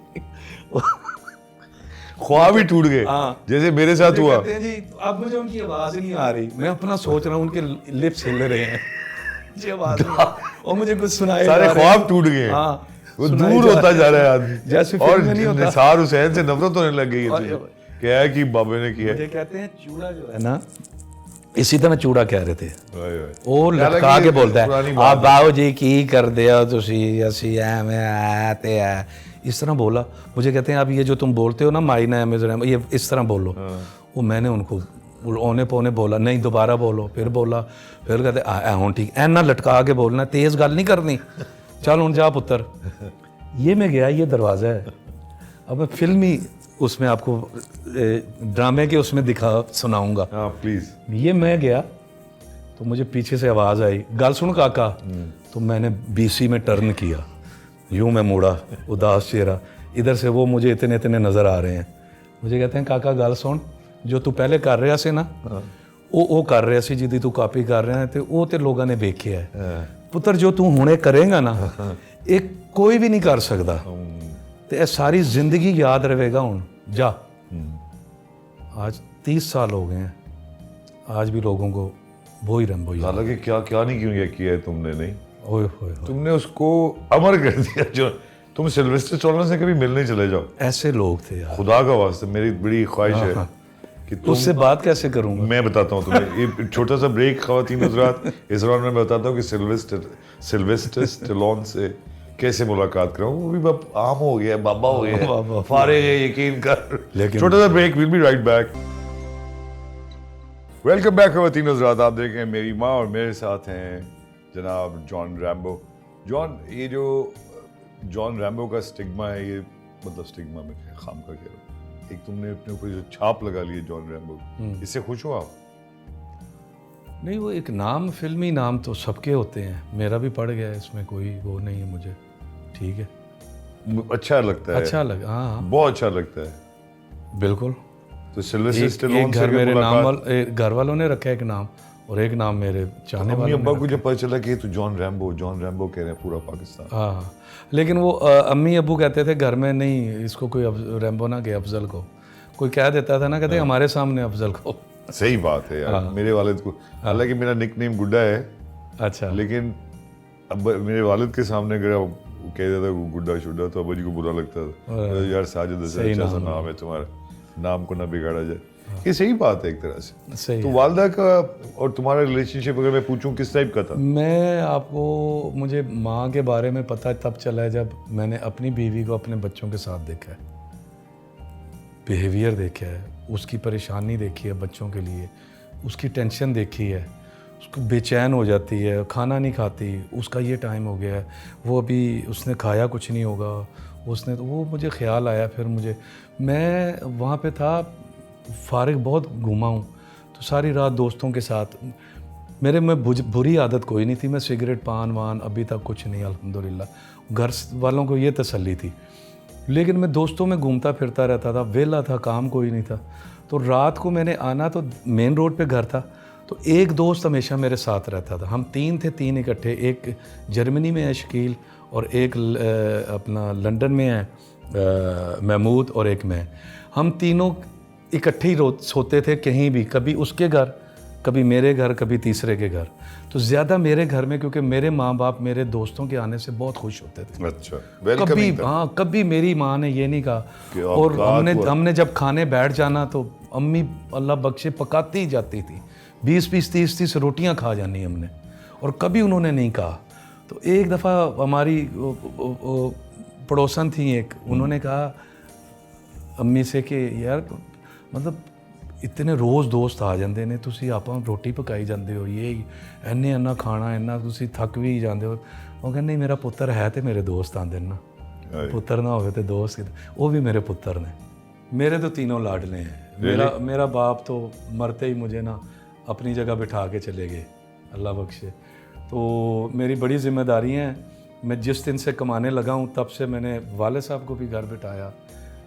ख्वाब ही टूट गए, जैसे मेरे साथ हुआ। कहते हैं जी अब मुझे उनकी आवाज नहीं आ रही, मैं अपना सोच रहा हूँ उनके लिप्स हिल रहे हैं, जी आवाज और मुझे कुछ सुनाए, सारे ख्वाब टूट गए। हाँ, वो दूर होता जा रहा है आदमी, जैसे और निसार हुसैन से नफरत होने लग गई है। क्या है कि बाबे ने किया, मुझे कहते हैं चूड़ा जो है ना, इसी तरह चूड़ा कह रहे थे, वो लटका के बोलता है आप बाबू जी की कर दिया तुसी, असी एवें आते है, इस तरह बोला। मुझे कहते हैं अब ये जो तुम बोलते हो ना, माई नेम इज रैम्बो, ये इस तरह बोलो। वो मैंने उनको औने पौने बोला, नहीं दोबारा बोलो, फिर बोला, फिर कहते हूँ ठीक, ऐना लटका के बोलना, तेज गल नहीं करनी, चल हूँ जा पुत्र। ये मैं गया, ये दरवाज़ा है। अब मैं फिल्मी उसमें आपको ड्रामे के उसमें दिखा सुनाऊंगा, प्लीज़। ये मैं गया तो मुझे पीछे से आवाज़ आई, गल सुन काका। तो मैंने BC में टर्न किया, यूँ मैं मुड़ा, उदास चेहरा, इधर से वो मुझे इतने इतने नज़र आ रहे हैं। मुझे कहते हैं काका गल सुन, जो तू पहले कर रहा से ना, वो कर रहा सी जिदी तू कापी कर रहा है, तो वो तो लोगों ने देखिया है। पुत्र जो तू हुणे करेगा ना, एक कोई भी नहीं कर सकता, तो ये सारी जिंदगी याद रहेगा। हूँ जा, आज 30 साल हो गए हैं, आज भी लोगों को वो ही रैम्बो याद। हालांकि क्या क्या नहीं क्यों किया है तुमने, नहीं ओए होए, तुमने उसको अमर कर दिया। जो तुम सिल्वेस्टर स्टैलोन से कभी मिलने चले जाओ, ऐसे लोग थे यार। खुदा का वास्ते मेरी बड़ी ख्वाहिश है कि उससे बात कैसे करूंगा। मैं बताता हूँ तुम्हें, ये छोटा सा ब्रेक, ख़वातीन हज़रात, इस दौरान मैं बताता हूँ कि सिल्वेस्टर सिल्वेस्टर स्टेलोन से कैसे मुलाकात कराऊं, वो भी अब आम हो गया है, बाबा हो गया है, फारिग है, यकीन कर। लेकिन छोटा सा break, will be right back. Welcome back खवातीन हज़रात, आप देख रहे हैं मेरी माँ और मेरे साथ हैं जनाब जॉन रैम्बो। जॉन, ये जो जॉन रैम्बो का स्टिग्मा है, ये मतलब स्टिग्मा में खाम का कह रहा हूँ, एक तुमने अपने ऊपर जो छाप लगा ली है जॉन रैम्बो, इससे खुश हो आप? नहीं, वो एक नाम, फिल्मी नाम तो सबके होते हैं, मेरा भी पड़ गया है, इसमें कोई वो नहीं है मुझे, ठीक है, अच्छा लगता है, अच्छा लगा, हाँ बहुत अच्छा लगता है, बिल्कुल। तो सिल्वेस्टर स्टेलोन से घर मेरे मुलाकात, घर वालों ने रखा एक नाम और एक नाम मेरे चाहने अम्मी वालों अब्बा ने को जब पता चला कि तो जॉन रैम्बो कह रहे हैं पूरा पाकिस्तान। हाँ, लेकिन वो अम्मी अब्बू कहते थे घर में, नहीं इसको कोई रैम्बो ना कहे, अफजल को कोई कह देता था ना, कहते हमारे सामने अफजल को। सही बात है यार, मेरे वालिद को, हालांकि मेरा निकनेम गुड्डा है, अच्छा, लेकिन अब मेरे वालिद के सामने अगर कह देता गुड्डा शुड्डा तो अब्बा जी को बुरा लगता था, यार साजिद अच्छा सा नाम है तुम्हारा, नाम को ना बिगाड़ा जाए। ये सही बात है एक तरह से। सही तो वालदा का और तुम्हारा रिलेशनशिप अगर मैं पूछूं किस टाइप का था? मैं आपको, मुझे माँ के बारे में पता तब चला है जब मैंने अपनी बीवी को अपने बच्चों के साथ देखा है, बिहेवियर देखा है, उसकी परेशानी देखी है बच्चों के लिए, उसकी टेंशन देखी है, उसको बेचैन हो जाती है, खाना नहीं खाती, उसका ये टाइम हो गया है, वो अभी उसने खाया कुछ नहीं होगा, उसने, तो वो मुझे ख्याल आया। फिर मैं वहाँ पे था, फारिग बहुत घूमा हूँ, तो सारी रात दोस्तों के साथ, मेरे में बुरी आदत कोई नहीं थी, मैं सिगरेट पान वान अभी तक कुछ नहीं, अल्हम्दुलिल्लाह, घर वालों को ये तसल्ली थी, लेकिन मैं दोस्तों में घूमता फिरता रहता था, वेला था, काम कोई नहीं था। तो रात को मैंने आना, तो मेन रोड पे घर था, तो एक दोस्त हमेशा मेरे साथ रहता था, हम तीन थे, तीन इकट्ठे, एक जर्मनी में है शकील, और एक अपना लंदन में है महमूद, और एक मैं, हम तीनों इकट्ठे ही सोते थे कहीं भी, कभी उसके घर, कभी मेरे घर, कभी तीसरे के घर। तो ज़्यादा मेरे घर में, क्योंकि मेरे माँ बाप मेरे दोस्तों के आने से बहुत खुश होते थे। अच्छा, कभी, हाँ, कभी मेरी माँ ने ये नहीं कहा। और हमने जब खाने बैठ जाना तो अम्मी अल्लाह बख्शे पकाती ही जाती थी, 20-20, 30-30 रोटियाँ खा जानी हमने, और कभी उन्होंने नहीं कहा। तो एक दफ़ा हमारी पड़ोसन थी एक, उन्होंने कहा अम्मी से कि यार मतलब इतने रोज़ दोस्त आ जाते ने, तुसी आपां रोटी पकाई जाते हो, ये इन्ने इन्ना खाना, इन्ना तुसी थक भी जाते हो। वो कहते नहीं, मेरा पुत्र है तो मेरे दोस्त आते ना, पुत्र ना हो तो दोस्त, वो भी मेरे पुत्र ने, मेरे तो तीनों लाडले हैं। मेरा बाप तो मरते ही मुझे ना अपनी जगह बिठा के चले गए, अल्लाह बख्शे। तो मेरी बड़ी जिम्मेदारी हैं, मैं जिस दिन से कमाने लगा हूँ तब से मैंने वाले साहब को भी घर बिठाया,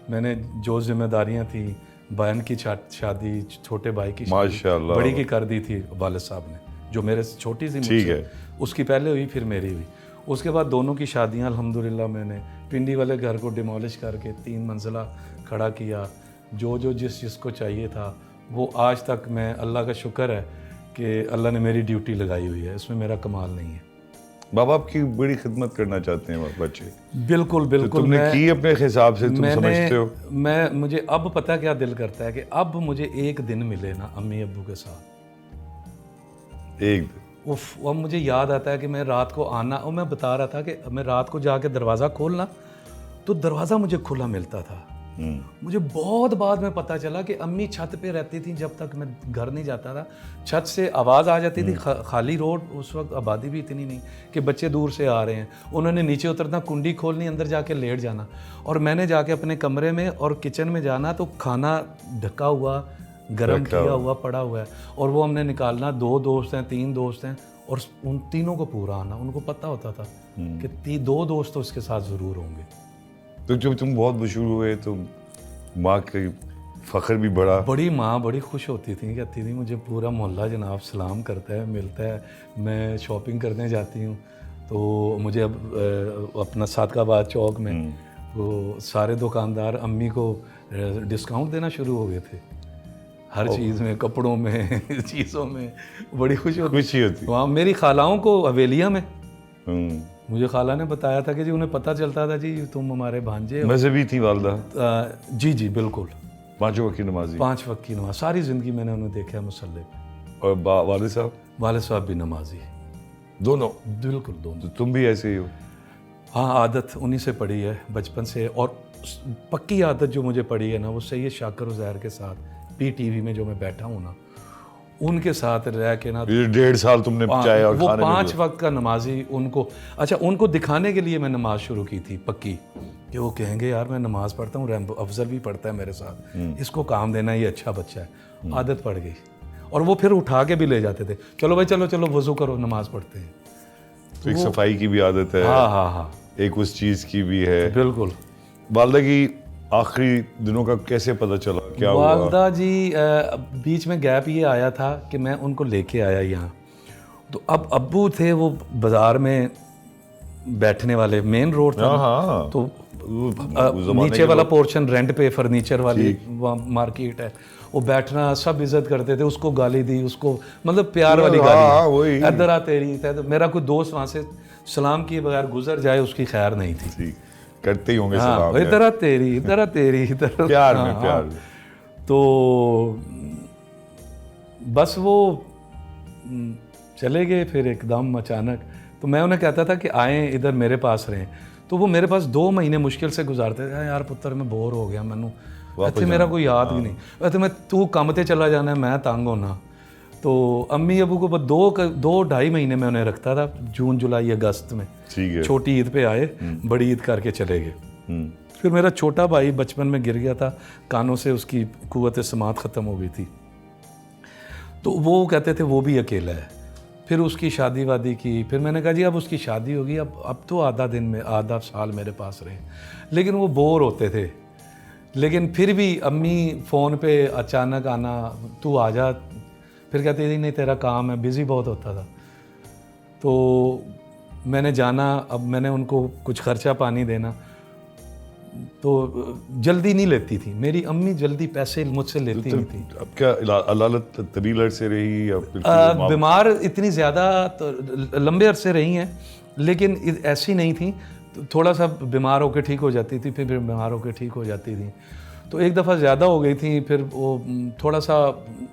मैंने जो जिम्मेदारियाँ थी, बहन की शादी, छोटे भाई की शादी बड़ी की कर दी थी वाले साहब ने, जो मेरे छोटी सी मुझसे, उसकी पहले हुई फिर मेरी हुई, उसके बाद दोनों की शादियां अल्हम्दुलिल्लाह मैंने पिंडी वाले घर को डिमोलिश करके 3 मंजिला खड़ा किया, जो जिसको चाहिए था वो आज तक, मैं अल्लाह का शुक्र है कि अल्लाह ने मेरी ड्यूटी लगाई हुई है, इसमें मेरा कमाल नहीं है। माँ बाप की बड़ी खिदमत करना चाहते हैं बच्चे। बिल्कुल बिल्कुल, तो तुमने की अपने हिसाब से, तुम समझते हो। मुझे अब पता क्या दिल करता है कि अब मुझे एक दिन मिले ना अम्मी अब्बू के साथ, एक दिन, उफ, अब मुझे याद आता है कि मैं रात को आना, और मैं बता रहा था कि मैं रात को जाके दरवाज़ा खोलना, तो दरवाज़ा मुझे खुला मिलता था। मुझे बहुत बाद में पता चला कि अम्मी छत पे रहती थी, जब तक मैं घर नहीं जाता था, छत से आवाज़ आ जाती थी, खाली रोड, उस वक्त आबादी भी इतनी नहीं कि बच्चे दूर से आ रहे हैं, उन्होंने नीचे उतरना, कुंडी खोलनी, अंदर जाके लेट जाना, और मैंने जाके अपने कमरे में और किचन में जाना, तो खाना ढका हुआ, गर्म किया हुआ पड़ा हुआ है, और वो हमने निकालना, 2 दोस्त हैं, 3 दोस्त हैं, और उन तीनों को पूरा आना, उनको पता होता था कि 2 दोस्त तो उसके साथ ज़रूर होंगे। तो जब तुम बहुत मशहूर हुए तो माँ का फ़ख्र भी बढ़ा? बड़ी माँ बड़ी खुश होती थी, कहती थी मुझे पूरा मोहल्ला जनाब सलाम करता है, मिलता है, मैं शॉपिंग करने जाती हूँ तो मुझे अब अपना सादकाबाद चौक में वो सारे दुकानदार अम्मी को डिस्काउंट देना शुरू हो गए थे, हर चीज़ में, कपड़ों में, चीज़ों में, बड़ी खुशी होती। वहाँ मेरी खालाओं को हवेलिया में, मुझे खाला ने बताया था कि जी उन्हें पता चलता था जी तुम हमारे भांजे हो। मज़हबी थी वालदा? जी जी बिल्कुल, 5 वक्त की नमाज़ी। 5 वक्त की नमाज, सारी ज़िंदगी मैंने उन्हें देखा है मुसल्ले पे। और वाले साहब? वाले साहब भी नमाजी। दोनों? बिल्कुल दोनों। तो तुम भी ऐसे ही हो? हाँ, आदत उन्हीं से पड़ी है बचपन से, और पक्की आदत जो मुझे पड़ी है ना, वो सैयद शाकिर उज़ैर के साथ PTV में जो मैं बैठा हूँ ना, उनके साथ रह के ना, ये 1.5 साल तुमने चाय और वो खाने में 5 वक्त का नमाजी उनको, अच्छा उनको दिखाने के लिए मैं नमाज शुरू की थी पक्की, कि वो कहेंगे यार मैं नमाज पढ़ता हूँ, रैम्बो अफजल भी पढ़ता है मेरे साथ, इसको काम देना, ये अच्छा बच्चा है। आदत पड़ गई, और वो फिर उठा के भी ले जाते थे, चलो भाई चलो चलो वजू करो, नमाज पढ़ते हैं। तो एक सफाई की भी आदत है, हाँ हाँ हाँ, एक उस चीज की भी है। बिल्कुल। वालदा की आखिरी दिनों का कैसे पता चला, क्या हुआ? वालदा जी बीच में गैप ये आया था कि मैं उनको लेके आया यहाँ, तो अब अब्बू थे वो बाज़ार में बैठने वाले, मेन रोड था ना, हाँ, तो उस ज़माने नीचे के वाला लोग- पोर्शन रेंट पे फर्नीचर वाली वहाँ मार्केट है, वो बैठना सब इज्जत करते थे, उसको गाली दी, उसको मतलब प्यार वाली हाँ, गाली, वही। इधर आ तेरी, तो मेरा कोई दोस्त वहाँ से सलाम किए बगैर गुजर जाए उसकी खैर नहीं थी। ठीक, करते ही होंगे हाँ, सलाम। इधर आ तेरी, इधर आ तेरी, इधर प्यार हाँ, में, हाँ। प्यार में। तो बस वो चले गए फिर एकदम अचानक। तो मैं उन्हें कहता था कि आएँ इधर मेरे पास रहें, तो वो मेरे पास 2 महीने मुश्किल से गुजारते थे। यार पुत्र मैं बोर हो गया, मैनू इतने मेरा कोई याद भी नहीं, इतने मैं तू काम ते चला जाना, मैं तंग होना। तो अम्मी अबू को बस 2-2.5 महीने में उन्हें रखता था, जून जुलाई अगस्त में। ठीक है। छोटी ईद पे आए, बड़ी ईद करके चले गए। फिर मेरा छोटा भाई बचपन में गिर गया था, कानों से उसकी कुव्वत समात ख़त्म हो गई थी, तो वो कहते थे वो भी अकेला है। फिर उसकी शादी वादी की, फिर मैंने कहा जी अब उसकी शादी होगी, अब तो आधा साल मेरे पास रहे। लेकिन वो बोर होते थे, लेकिन फिर भी अम्मी फ़ोन पे अचानक आना, तू आ जा, फिर कहती थी नहीं तेरा काम है, बिज़ी बहुत होता था। तो मैंने जाना, अब मैंने उनको कुछ खर्चा पानी देना, तो जल्दी नहीं लेती थी मेरी अम्मी, जल्दी पैसे मुझसे लेती नहीं थी। अब क्या अलालत तरील से रही या बिल्कुल बीमार इतनी ज़्यादा तो लंबे अरसे रही हैं, लेकिन ऐसी नहीं थी, तो थोड़ा सा बीमार होकर ठीक हो जाती थी, फिर बीमार होकर ठीक हो जाती थी। तो एक दफ़ा ज़्यादा हो गई थी, फिर वो थोड़ा सा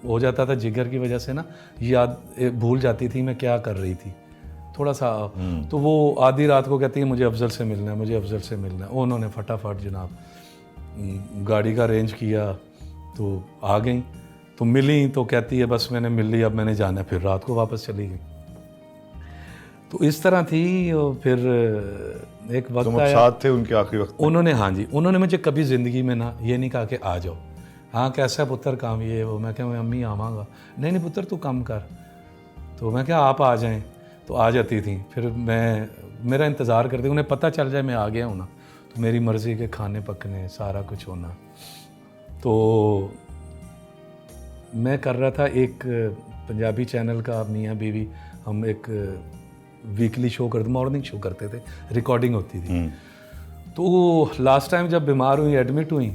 हो जाता था जिगर की वजह से ना, याद भूल जाती थी मैं क्या कर रही थी थोड़ा सा। तो वो आधी रात को कहती है मुझे अफजल से मिलना है, मुझे अफजल से मिलना है। उन्होंने फटाफट जनाब गाड़ी का अरेंज किया, तो आ गई, तो मिली, तो कहती है बस मैंने मिल ली, अब मैंने जाना है, फिर रात को वापस चली गई। तो इस तरह थी। और फिर एक वक्त तुम आया, साथ थे उनके आखिरी वक्त? उन्होंने, हाँ जी, उन्होंने मुझे कभी ज़िंदगी में ना ये नहीं कहा कि आ जाओ, हाँ कैसा पुत्र काम ये वो, मैं क्या मैं अम्मी आवाँगा, नहीं नहीं पुत्र तू काम कर, तो मैं क्या आप आ जाएं, तो आ जाती थी। फिर मैं मेरा इंतज़ार करती, उन्हें पता चल जाए मैं आ गया हूँ ना, तो मेरी मर्ज़ी के खाने पकने, सारा कुछ होना। तो मैं कर रहा था एक पंजाबी चैनल का, मियाँ बीवी, हम एक वीकली शो करते, मॉर्निंग शो करते थे, रिकॉर्डिंग होती थी। तो लास्ट टाइम जब बीमार हुई, एडमिट हुई,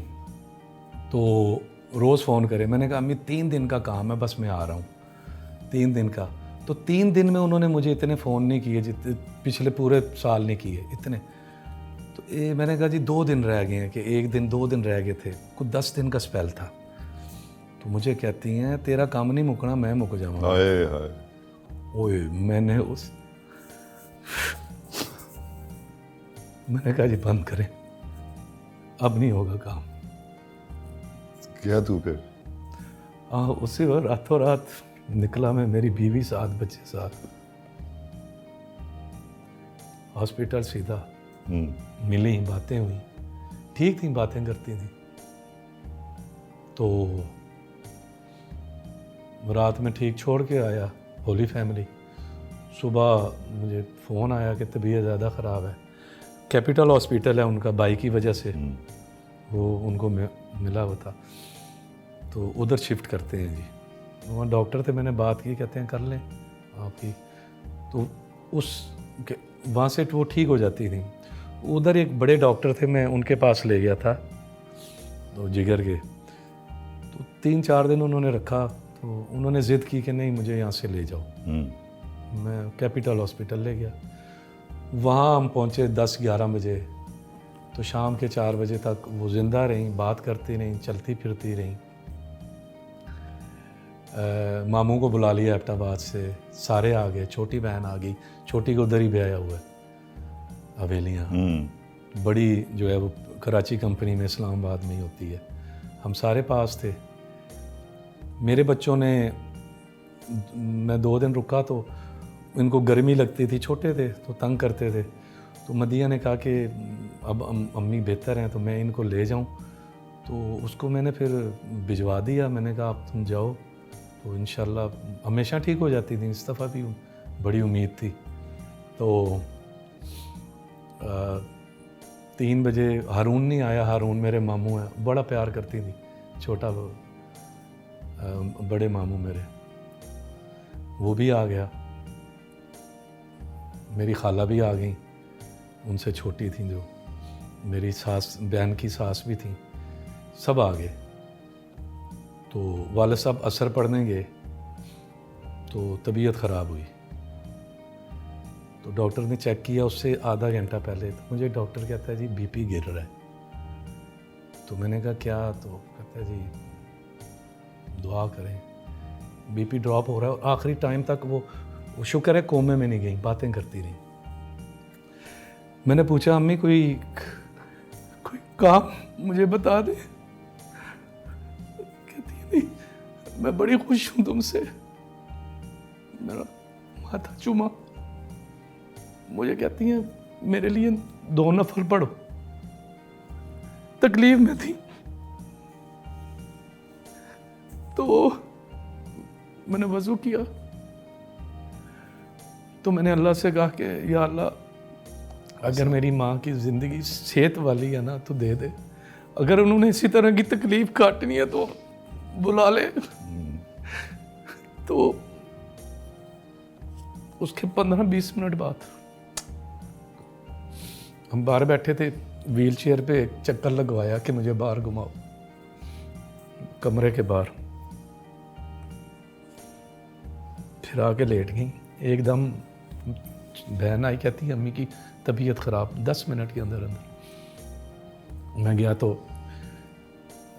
तो रोज़ फ़ोन करे, मैंने कहा अम्मी 3 दिन का काम है, बस मैं आ रहा हूँ, 3 दिन का। तो 3 दिन में उन्होंने मुझे इतने फ़ोन नहीं किए जितने पिछले पूरे साल नहीं किए इतने। तो मैंने कहा जी 2 दिन रह गए हैं, कि 1 दिन 2 दिन रह गए थे, कुछ 10 दिन का स्पेल था। तो मुझे कहती हैं तेरा काम नहीं मुकना, मैं मुक जाऊँगा। हाय हाय। ओए मैंने कहा जी बंद करें, अब नहीं होगा काम। क्या तू फिर? उसी वक्त रातों रात निकला मैं, मेरी बीवी साथ, बच्चे साथ, हॉस्पिटल सीधा। मिली, बातें हुई, ठीक थी, बातें करती थी। तो रात में ठीक छोड़ के आया, होली फैमिली। सुबह मुझे फ़ोन आया कि तबीयत ज़्यादा ख़राब है, कैपिटल हॉस्पिटल है उनका, बाई की वजह से वो उनको मिला हुआ था, तो उधर शिफ्ट करते हैं जी। वहाँ डॉक्टर थे, मैंने बात की, कहते हैं कर लें आपकी, तो वहाँ से वो ठीक हो जाती थी। उधर एक बड़े डॉक्टर थे, मैं उनके पास ले गया था, तो जिगर के, तो 3-4 दिन उन्होंने रखा, तो उन्होंने ज़िद की कि नहीं मुझे यहाँ से ले जाओ। मैं कैपिटल हॉस्पिटल ले गया, वहाँ हम पहुँचे 10-11 बजे, तो शाम के 4 बजे तक वो ज़िंदा रहीं, बात करती रहीं, चलती फिरती रहीं। मामू को बुला लिया एबटाबाद से, सारे आ गए, छोटी बहन आ गई, छोटी को उधर ही ब्याया हुआ है हवेलियाँ। बड़ी जो है वो कराची कंपनी में इस्लामाबाद में ही होती है। हम सारे पास थे। मेरे बच्चों ने, मैं 2 दिन रुका तो इनको गर्मी लगती थी, छोटे थे तो तंग करते थे, तो मदिया ने कहा कि अब अम्मी बेहतर हैं तो मैं इनको ले जाऊं, तो उसको मैंने फिर भिजवा दिया। मैंने कहा अब तुम जाओ तो इंशाल्लाह हमेशा ठीक हो जाती थी, इस दफ़ा भी बड़ी उम्मीद थी। तो 3 बजे हारून नहीं आया, हारून मेरे मामू हैं, बड़ा प्यार करती थी, छोटा बड़े मामू मेरे, वो भी आ गया। मेरी खाला भी आ गई, उनसे छोटी थी जो, मेरी सास, बहन की सास भी थी, सब आ गए। तो वाले साहब असर पढ़ने गए तो तबीयत ख़राब हुई, तो डॉक्टर ने चेक किया उससे आधा घंटा पहले, तो मुझे डॉक्टर कहता है जी बीपी गिर रहा है। तो मैंने कहा क्या? तो कहता है जी दुआ करें, बीपी ड्रॉप हो रहा है। और आखिरी टाइम तक वो शुक्र है कोमे में नहीं गई, बातें करती रही। मैंने पूछा अम्मी कोई काम मुझे बता दे। कहती है नहीं, मैं बड़ी खुश हूँ तुमसे। मेरा माथा चूमा, मुझे कहती हैं मेरे लिए 2 नफल पढ़ो, तकलीफ में थी। तो मैंने वज़ू किया, तो मैंने अल्लाह से कहा कि या अल्लाह, अगर मेरी माँ की ज़िंदगी सेहत वाली है ना तो दे दे, अगर उन्होंने इसी तरह की तकलीफ़ काटनी है तो बुला ले। तो उसके 15-20 मिनट बाद हम बाहर बैठे थे, व्हील चेयर पे एक चक्कर लगवाया कि मुझे बाहर घुमाओ, कमरे के बाहर। फिर आके लेट गई। एकदम बहन आई, कहती है अम्मी की तबीयत ख़राब। 10 मिनट के अंदर मैं गया तो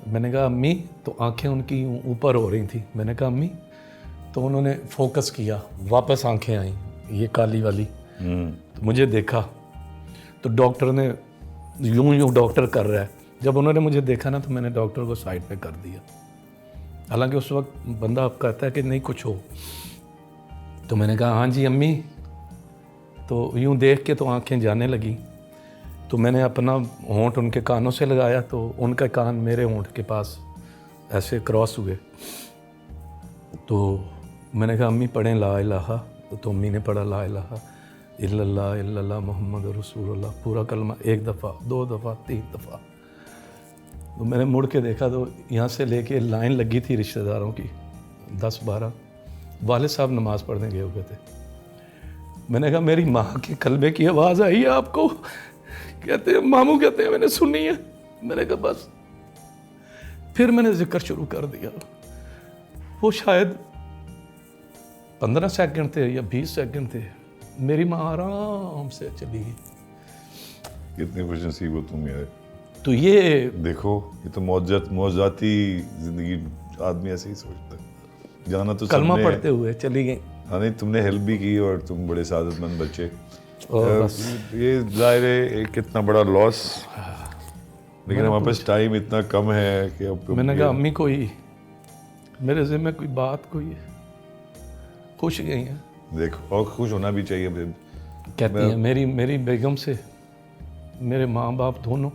मैंने कहा अम्मी, तो आंखें उनकी ऊपर हो रही थी। मैंने कहा अम्मी, तो उन्होंने फोकस किया, वापस आंखें आई ये काली वाली। तो मुझे देखा, तो डॉक्टर ने यूं डॉक्टर कर रहा है। जब उन्होंने मुझे देखा ना तो मैंने डॉक्टर को साइड पे कर दिया। हालांकि उस वक्त बंदा कहता है कि नहीं कुछ हो। तो मैंने कहा हाँ जी अम्मी। तो यूं देख के तो आंखें जाने लगी। तो मैंने अपना होंठ उनके कानों से लगाया, तो उनका कान मेरे होंठ के पास ऐसे क्रॉस हुए। तो मैंने कहा अम्मी पढ़ें ला इलाहा। तो अम्मी ने पढ़ा ला इलाहा इल्लल्लाह इल्लल्लाह मोहम्मद रसूलुल्लाह, पूरा कलमा 1 दफ़ा, 2 दफ़ा, 3 दफ़ा। तो मैंने मुड़ के देखा तो यहाँ से लेके लाइन लगी थी रिश्तेदारों की, 10-12। वाले साहब नमाज़ पढ़ने गए हुए थे। मैंने कहा मेरी माँ के कलबे की आवाज़ आई है आपको? कहते हैं मामू, कहते हैं मैंने सुनी है। मैंने कहा बस। फिर मैंने जिक्र शुरू कर दिया। वो शायद 15 सेकंड थे या 20 सेकंड थे, मेरी माँ आराम से चली गई। कितनी खुशनसीब हो तुम यार। तो ये देखो, ये तो मौजाती जिंदगी, आदमी ऐसे ही सोचता है। जाना तो कलमा पढ़ते हुए चली गई। हाँ नहीं, तुमने हेल्प भी की और तुम बड़े सादतमंद बच्चे। ये जाहिर है कितना बड़ा लॉस, लेकिन हमारे पास टाइम इतना कम है कि अब मैंने कहा अम्मी कोई मेरे ज़िम्मे कोई बात कोई है, खुश गई हैं। देखो, और खुश होना भी चाहिए। कहती हैं मेरी बेगम से, मेरे माँ बाप दोनों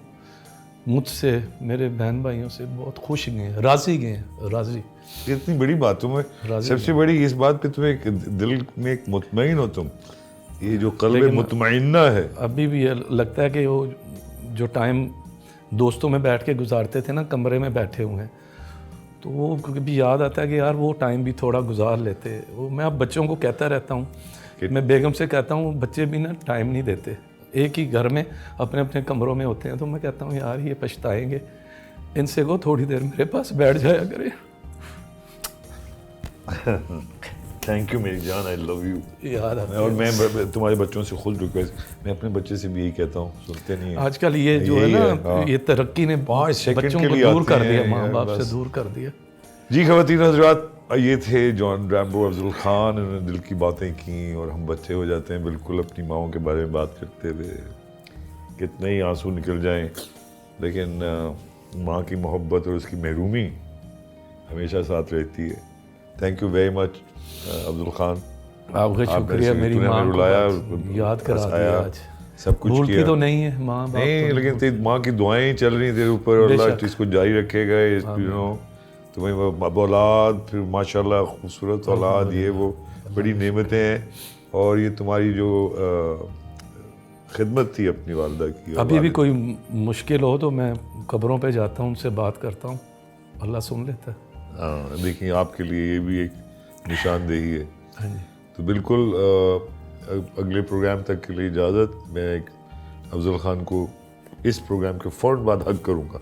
मुझसे, मेरे बहन भाइयों से बहुत खुश गए हैं, राज़ी गए हैं, राज़ी। इतनी बड़ी बात तुम्हें, सबसे बड़ी इस बात पे तुम्हें दिल में एक मुतमईन हो तुम, ये जो कल्ब मुतमईन्ना है। अभी भी लगता है कि वो जो टाइम दोस्तों में बैठ के गुजारते थे ना, कमरे में बैठे हुए हैं, तो वो कभी याद आता है कि यार वो टाइम भी थोड़ा गुजार लेते। वो मैं अब बच्चों को कहता रहता हूँ, मैं बेगम से कहता हूँ बच्चे भी ना टाइम नहीं देते, एक ही घर में अपने अपने कमरों में होते हैं। तो मैं कहता हूँ यार ये पछताएंगे, इनसे को थोड़ी देर मेरे पास बैठ जाया करे। थैंक यू मेरी जान, आई लव यू। याद आता है। और मैं तुम्हारे बच्चों से खुद रिक्वेस्ट, मैं अपने बच्चे से भी यही कहता हूँ, सुनते नहीं है आजकल ये जो है ना, ये तरक्की ने 5 सेकंड बच्चों के को लिए दूर कर आते दिया, हैं माँ यार, बाप बस। से दूर कर दिया। जी ख़वातीन हज़रात, ये थे जॉन रैम्बो अफजल ख़ान, उन्होंने दिल की बातें की और हम बच्चे हो जाते हैं बिल्कुल अपनी माँओं के बारे में बात करते हुए, कितने ही आंसू निकल जाएं, लेकिन माँ की मोहब्बत और उसकी महरूमी हमेशा साथ रहती है। Thank you very much Afzal Khan, आपका शुक्रिया, मेरी माँ को रुलाया, याद करा दिया आज। सब कुछ भूलती किया तो नहीं है माँ बाप नहीं, तो लेकिन तेरी माँ की दुआएं चल रही तेरे ऊपर और अल्लाह इसको जारी रखेगा। यू नो तुम्हें वो औलाद, फिर माशाल्लाह खूबसूरत औलाद, ये वो बड़ी नेमतें हैं। और ये तुम्हारी जो खिदमत थी अपनी वालदा की, अभी भी कोई मुश्किल हो तो मैं कब्रों पे जाता हूँ, उनसे बात करता हूँ, अल्लाह सुन लेता है। हाँ देखिए, आपके लिए ये भी एक निशानदेही है। हाँ जी, तो बिल्कुल अगले प्रोग्राम तक के लिए इजाज़त। मैं एक अफजल ख़ान को इस प्रोग्राम के फ़ौरन बाद हक करूँगा।